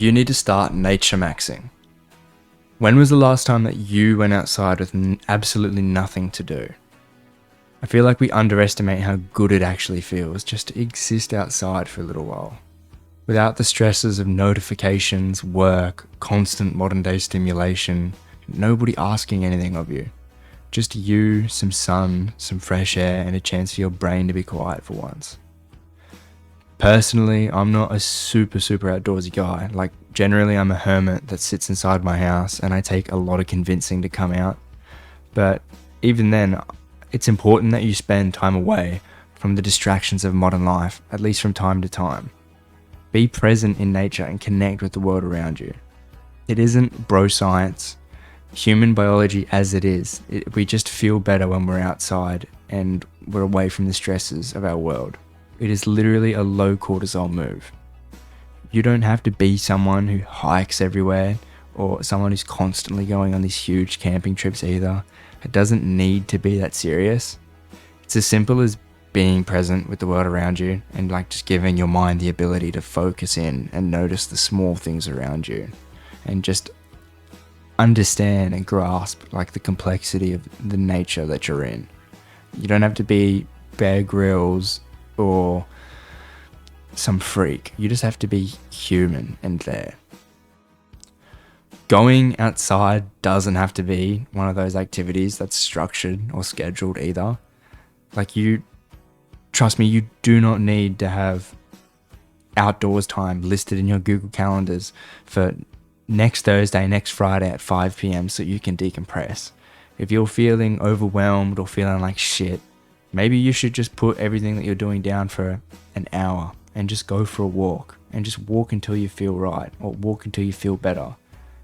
you need to start nature maxing. When was the last time that you went outside with absolutely nothing to do? I feel like we underestimate how good it actually feels just to exist outside for a little while. Without the stresses of notifications, work, constant modern day stimulation, nobody asking anything of you. Just you, some sun, some fresh air, and a chance for your brain to be quiet for once. Personally, I'm not a super outdoorsy guy. Like, generally I'm a hermit that sits inside my house and I take a lot of convincing to come out. But even then, it's important that you spend time away from the distractions of modern life, at least from time to time. Be present in nature and connect with the world around you. It isn't bro science, human biology as it is. We just feel better when we're outside and we're away from the stresses of our world. It is literally a low cortisol move. You don't have to be someone who hikes everywhere or someone who's constantly going on these huge camping trips either. It doesn't need to be that serious. It's as simple as being present with the world around you and like just giving your mind the ability to focus in and notice the small things around you and just understand and grasp like the complexity of the nature that you're in. You don't have to be Bear Grylls or some freak. You just have to be human and there. Going outside doesn't have to be one of those activities that's structured or scheduled either. Like, trust me, you do not need to have outdoors time listed in your Google calendars for next Thursday, next Friday at 5 p.m. so you can decompress. If you're feeling overwhelmed or feeling like shit, maybe you should just put everything that you're doing down for an hour and just go for a walk and just walk until you feel right or walk until you feel better.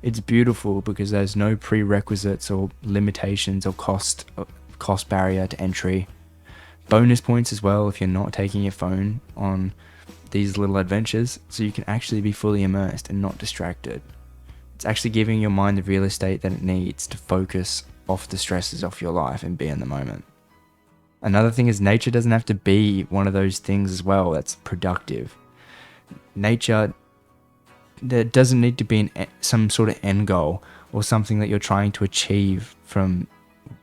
It's beautiful because there's no prerequisites or limitations or cost barrier to entry. Bonus points as well if you're not taking your phone on these little adventures, so you can actually be fully immersed and not distracted. It's actually giving your mind the real estate that it needs to focus off the stresses of your life and be in the moment. Another thing is nature doesn't have to be one of those things as well that's productive. Nature, there doesn't need to be some sort of end goal or something that you're trying to achieve from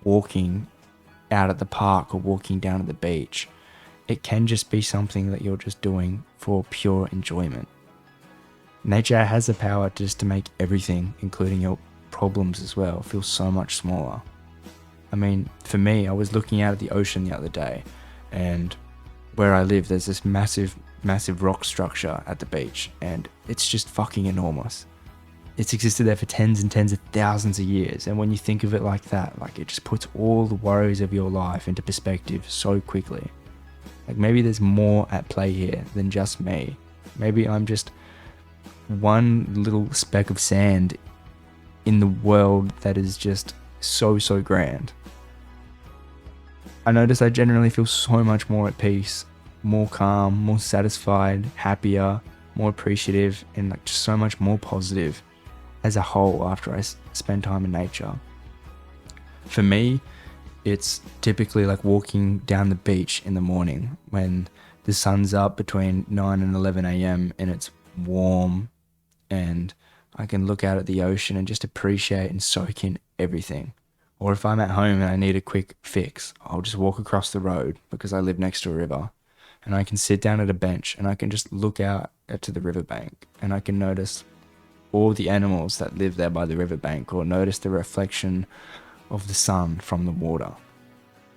walking out at the park or walking down at the beach. It can just be something that you're just doing for pure enjoyment. Nature has the power just to make everything, including your problems as well, feel so much smaller. I mean, for me, I was looking out at the ocean the other day, and where I live, there's this massive rock structure at the beach, and it's just fucking enormous. It's existed there for tens and tens of thousands of years, and when you think of it like that, like, it just puts all the worries of your life into perspective so quickly. Like, maybe there's more at play here than just me. Maybe I'm just one little speck of sand in the world that is just so grand. I notice I generally feel so much more at peace, more calm, more satisfied, happier, more appreciative, and like just so much more positive as a whole after I spend time in nature. For me, it's typically like walking down the beach in the morning when the sun's up between 9 and 11 a.m. and it's warm, and I can look out at the ocean and just appreciate and soak in everything. Or if I'm at home and I need a quick fix, I'll just walk across the road because I live next to a river, and I can sit down at a bench and I can just look out to the riverbank and I can notice all the animals that live there by the riverbank, or notice the reflection of the sun from the water.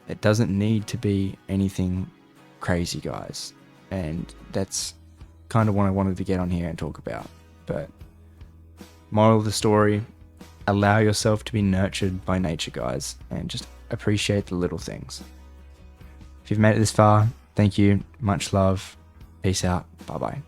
It doesn't need to be anything crazy, guys, and that's kind of what I wanted to get on here and talk about. But moral of the story, allow yourself to be nurtured by nature, guys, and just appreciate the little things. If you've made it this far, thank you, much love, peace out, bye bye.